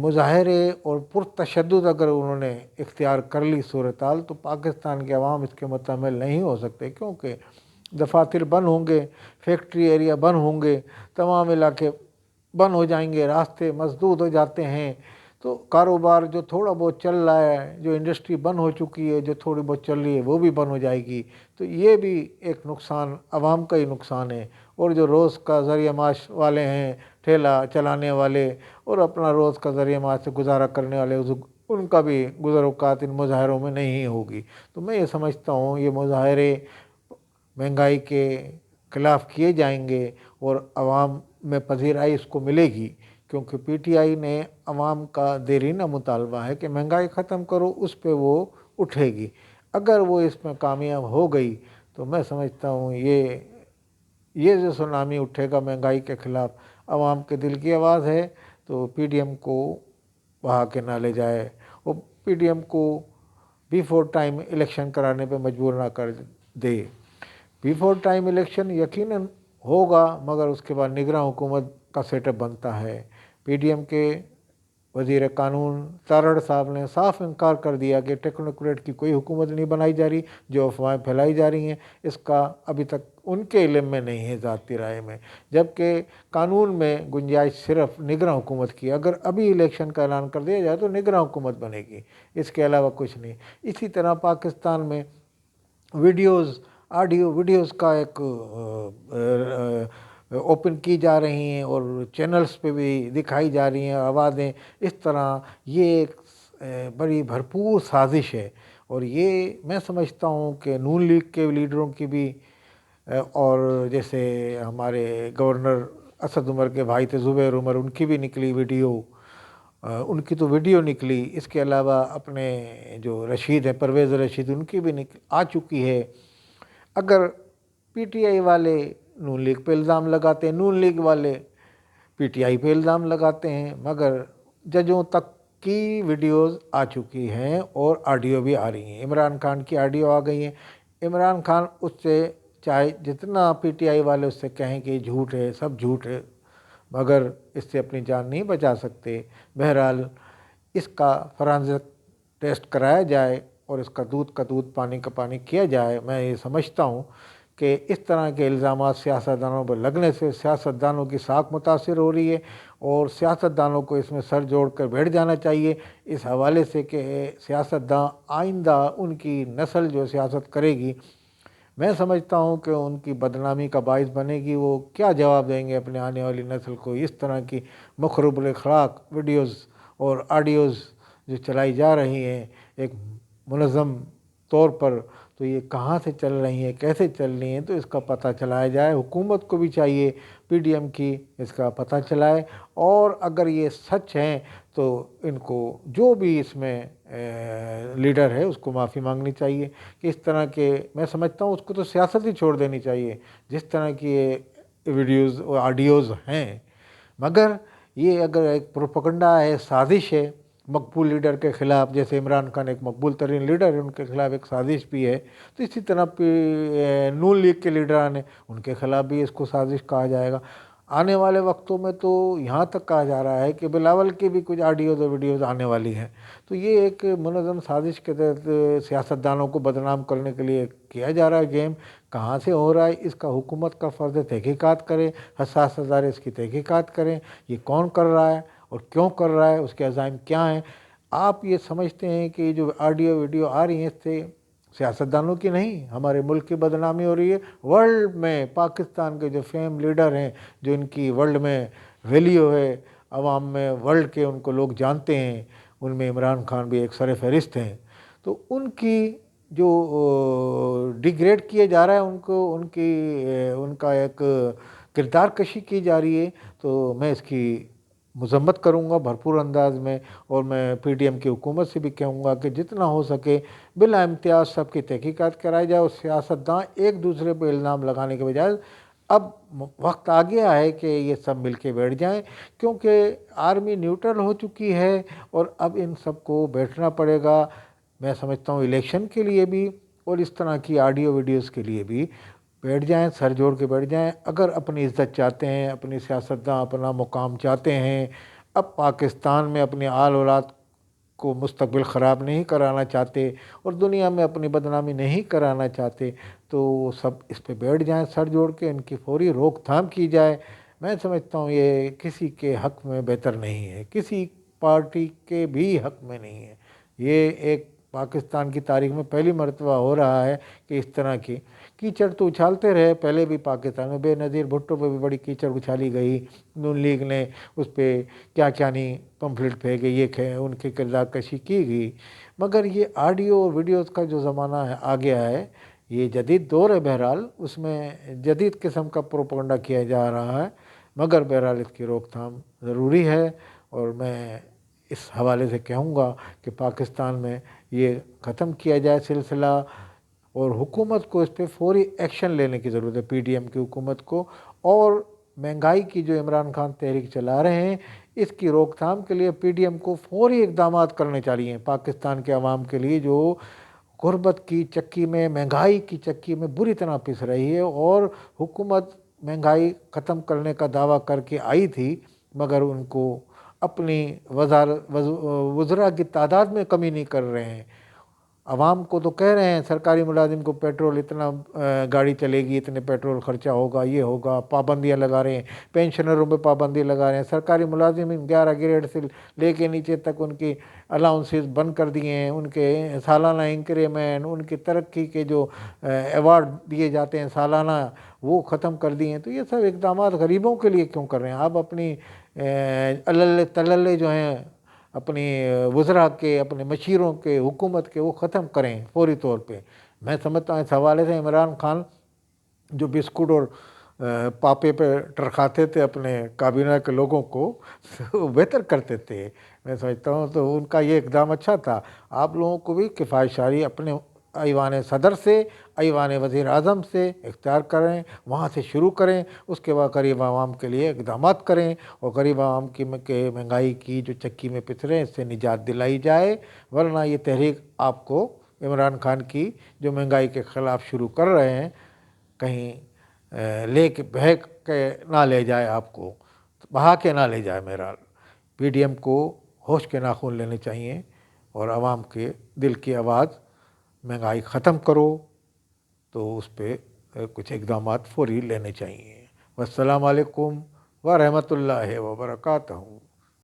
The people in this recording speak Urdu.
مظاہرے اور پرتشدد اگر انہوں نے اختیار کر لی صورتحال، تو پاکستان کے عوام اس کے متحمل نہیں ہو سکتے، کیونکہ دفاتر بند ہوں گے، فیکٹری ایریا بند ہوں گے، تمام علاقے بند ہو جائیں گے، راستے مسدود ہو جاتے ہیں، تو کاروبار جو تھوڑا بہت چل رہا ہے، جو انڈسٹری بند ہو چکی ہے، جو تھوڑی بہت چل رہی ہے وہ بھی بند ہو جائے گی، تو یہ بھی ایک نقصان عوام کا ہی نقصان ہے۔ اور جو روز کا ذریعہ معاش والے ہیں، ٹھیلا چلانے والے اور اپنا روز کا ذریعہ معاش سے گزارا کرنے والے، ان کا بھی گزر اوقات ان مظاہروں میں نہیں ہوگی۔ تو میں یہ سمجھتا ہوں یہ مظاہرے مہنگائی کے خلاف کیے جائیں گے اور عوام میں پذیرائی اس کو ملے گی، کیونکہ پی ٹی آئی نے عوام کا دیرینہ مطالبہ ہے کہ مہنگائی ختم کرو، اس پہ وہ اٹھے گی۔ اگر وہ اس میں کامیاب ہو گئی تو میں سمجھتا ہوں یہ جو سونامی اٹھے گا مہنگائی کے خلاف، عوام کے دل کی آواز ہے، تو پی ڈی ایم کو بہا کے نہ لے جائے، اور پی ڈی ایم کو بیفور ٹائم الیکشن کرانے پہ مجبور نہ کر دے۔ بیفور ٹائم الیکشن یقیناً ہوگا، مگر اس کے بعد نگراں حکومت کا سیٹ اپ بنتا ہے۔ پی ڈی ایم کے وزیر قانون تارڑ صاحب نے صاف انکار کر دیا کہ ٹیکنوکریٹ کی کوئی حکومت نہیں بنائی جا رہی، جو افواہیں پھیلائی جا رہی ہیں اس کا ابھی تک ان کے علم میں نہیں ہے، ذاتی رائے میں، جبکہ قانون میں گنجائش صرف نگراں حکومت کی۔ اگر ابھی الیکشن کا اعلان کر دیا جائے تو نگراں حکومت بنے گی، اس کے علاوہ کچھ نہیں۔ اسی طرح پاکستان میں آڈیو ویڈیوز کا ایک اوپن کی جا رہی ہیں اور چینلز پہ بھی دکھائی جا رہی ہیں آوازیں، اس طرح یہ ایک بڑی بھرپور سازش ہے، اور یہ میں سمجھتا ہوں کہ نون لیگ کے لیڈروں کی بھی، اور جیسے ہمارے گورنر اسد عمر کے بھائی تھے زبیر عمر، ان کی بھی نکلی ویڈیو، ان کی تو ویڈیو نکلی، اس کے علاوہ اپنے جو رشید ہیں پرویز رشید، ان کی بھی آ چکی ہے۔ اگر پی ٹی آئی والے نون لیگ پہ الزام لگاتے ہیں، نون لیگ والے پی ٹی آئی پہ الزام لگاتے ہیں، مگر ججوں تک کی ویڈیوز آ چکی ہیں اور آڈیو بھی آ رہی ہیں۔ عمران خان کی آڈیو آ گئی ہیں، عمران خان اس سے چاہے جتنا پی ٹی آئی والے اس سے کہیں کہ جھوٹ ہے، سب جھوٹ ہے، مگر اس سے اپنی جان نہیں بچا سکتے۔ بہرحال اس کا فورینسک ٹیسٹ کرایا جائے اور اس کا دودھ پانی کا پانی کیا جائے۔ میں یہ سمجھتا ہوں کہ اس طرح کے الزامات سیاستدانوں پر لگنے سے سیاستدانوں کی ساکھ متاثر ہو رہی ہے، اور سیاستدانوں کو اس میں سر جوڑ کر بیٹھ جانا چاہیے، اس حوالے سے کہ سیاستداں آئندہ ان کی نسل جو سیاست کرے گی، میں سمجھتا ہوں کہ ان کی بدنامی کا باعث بنے گی۔ وہ کیا جواب دیں گے اپنے آنے والی نسل کو؟ اس طرح کی مخرب الاخلاق ویڈیوز اور آڈیوز جو چلائی جا رہی ہیں ایک منظم طور پر، تو یہ کہاں سے چل رہی ہیں، کیسے چل رہی ہیں، تو اس کا پتہ چلایا جائے۔ حکومت کو بھی چاہیے پی ڈی ایم کی اس کا پتہ چلائے، اور اگر یہ سچ ہیں تو ان کو جو بھی اس میں لیڈر ہے اس کو معافی مانگنی چاہیے، کہ اس طرح کے، میں سمجھتا ہوں اس کو تو سیاست ہی چھوڑ دینی چاہیے جس طرح کی یہ ویڈیوز اور آڈیوز ہیں۔ مگر یہ اگر ایک پروپیگنڈا ہے، سازش ہے مقبول لیڈر کے خلاف، جیسے عمران خان ایک مقبول ترین لیڈر ہے، ان کے خلاف ایک سازش بھی ہے، تو اسی طرح نون لیگ کے لیڈران ہیں، ان کے خلاف بھی اس کو سازش کہا جائے گا۔ آنے والے وقتوں میں تو یہاں تک کہا جا رہا ہے کہ بلاول کی بھی کچھ آڈیوز اور ویڈیوز آنے والی ہیں، تو یہ ایک منظم سازش کے تحت سیاستدانوں کو بدنام کرنے کے لیے کیا جا رہا ہے گیم۔ کہاں سے ہو رہا ہے اس کا حکومت کا فرض ہے تحقیقات کرے، حساس ادارے اس کی تحقیقات کریں، یہ کون کر رہا ہے اور کیوں کر رہا ہے، اس کے عزائم کیا ہیں۔ آپ یہ سمجھتے ہیں کہ جو آڈیو ویڈیو آ رہی ہیں اس سے سیاستدانوں کی نہیں، ہمارے ملک کی بدنامی ہو رہی ہے؟ ورلڈ میں پاکستان کے جو فیم لیڈر ہیں، جو ان کی ورلڈ میں ویلیو ہے، عوام میں ورلڈ کے ان کو لوگ جانتے ہیں، ان میں عمران خان بھی ایک سر فہرست ہیں، تو ان کی جو ڈیگریڈ کیے جا رہا ہے، ان کا ایک کردار کشی کی جا رہی ہے، تو میں اس کی مذمت کروں گا بھرپور انداز میں، اور میں پی ڈی ایم کی حکومت سے بھی کہوں گا کہ جتنا ہو سکے بلا امتیاز سب کی تحقیقات کرائی جائے، اور سیاستداں ایک دوسرے پہ الزام لگانے کے بجائے اب وقت آ گیا ہے کہ یہ سب مل کے بیٹھ جائیں، کیونکہ آرمی نیوٹرل ہو چکی ہے اور اب ان سب کو بیٹھنا پڑے گا۔ میں سمجھتا ہوں الیکشن کے لیے بھی اور اس طرح کی آڈیو ویڈیوز کے لیے بھی بیٹھ جائیں، سر جوڑ کے بیٹھ جائیں۔ اگر اپنی عزت چاہتے ہیں، اپنی سیاستداں اپنا مقام چاہتے ہیں، اب پاکستان میں اپنی آل اولاد کو مستقبل خراب نہیں کرانا چاہتے اور دنیا میں اپنی بدنامی نہیں کرانا چاہتے، تو وہ سب اس پہ بیٹھ جائیں سر جوڑ کے، ان کی فوری روک تھام کی جائے۔ میں سمجھتا ہوں یہ کسی کے حق میں بہتر نہیں ہے، کسی پارٹی کے بھی حق میں نہیں ہے۔ یہ ایک پاکستان کی تاریخ میں پہلی مرتبہ ہو رہا ہے کہ اس طرح کی کیچڑ تو اچھالتے رہے، پہلے بھی پاکستان میں بے نظیر بھٹو پہ بھی بڑی کیچڑ اچھالی گئی، نون لیگ نے اس پہ کیا کیا نہیں پمفلٹ پھینکے، یہ ان کی کردار کشی کی گئی، مگر یہ آڈیو اور ویڈیوز کا جو زمانہ ہے آ گیا ہے، یہ جدید دور ہے، بہرحال اس میں جدید قسم کا پروپیگنڈا کیا جا رہا ہے، مگر بہرحال اس کی روک تھام ضروری ہے۔ اور میں اس حوالے سے کہوں گا کہ پاکستان میں یہ ختم کیا جائے سلسلہ، اور حکومت کو اس پہ فوری ایکشن لینے کی ضرورت ہے، پی ڈی ایم کی حکومت کو، اور مہنگائی کی جو عمران خان تحریک چلا رہے ہیں اس کی روک تھام کے لیے پی ڈی ایم کو فوری اقدامات کرنے چاہیے پاکستان کے عوام کے لیے، جو غربت کی چکی میں، مہنگائی کی چکی میں بری طرح پس رہی ہے، اور حکومت مہنگائی ختم کرنے کا دعویٰ کر کے آئی تھی، مگر ان کو اپنی وزراء کی تعداد میں کمی نہیں کر رہے ہیں۔ عوام کو تو کہہ رہے ہیں سرکاری ملازم کو پیٹرول اتنا گاڑی چلے گی، اتنے پیٹرول خرچہ ہوگا، یہ ہوگا، پابندیاں لگا رہے ہیں، پینشنروں پہ پابندی لگا رہے ہیں، سرکاری ملازم 11 گریڈ سے لے کے نیچے تک ان کی الاؤنسز بند کر دیے ہیں، ان کے سالانہ انکریمنٹ، ان کی ترقی کے جو ایوارڈ دیے جاتے ہیں سالانہ وہ ختم کر دیے ہیں۔ تو یہ سب اقدامات غریبوں کے لیے کیوں کر رہے ہیں؟ آپ اپنی اللہ تللے جو ہیں اپنی وزراء کے، اپنے مشیروں کے، حکومت کے، وہ ختم کریں فوری طور پہ۔ میں سمجھتا ہوں اس حوالے سے عمران خان جو بسکٹ اور پاپے پہ ٹرکھاتے تھے اپنے کابینہ کے لوگوں کو، وہ بہتر کرتے تھے، میں سمجھتا ہوں تو ان کا یہ اقدام اچھا تھا۔ آپ لوگوں کو بھی کفایت اپنے ایوان صدر سے، ایوان وزیر اعظم سے اختیار کریں، وہاں سے شروع کریں، اس کے بعد غریب عوام کے لیے اقدامات کریں، اور غریب عوام کی مہنگائی کی جو چکی میں پسرے اس سے نجات دلائی جائے، ورنہ یہ تحریک آپ کو عمران خان کی جو مہنگائی کے خلاف شروع کر رہے ہیں کہیں لے کے بہک کے نہ لے جائے، آپ کو بہا کے نہ لے جائے۔ میرا پی ڈی ایم کو ہوش کے ناخن لینے چاہیے اور عوام کے دل کی آواز مہنگائی ختم کرو، تو اس پہ کچھ اقدامات فوری لینے چاہیے۔ والسلام علیکم ورحمۃ اللہ وبرکاتہ۔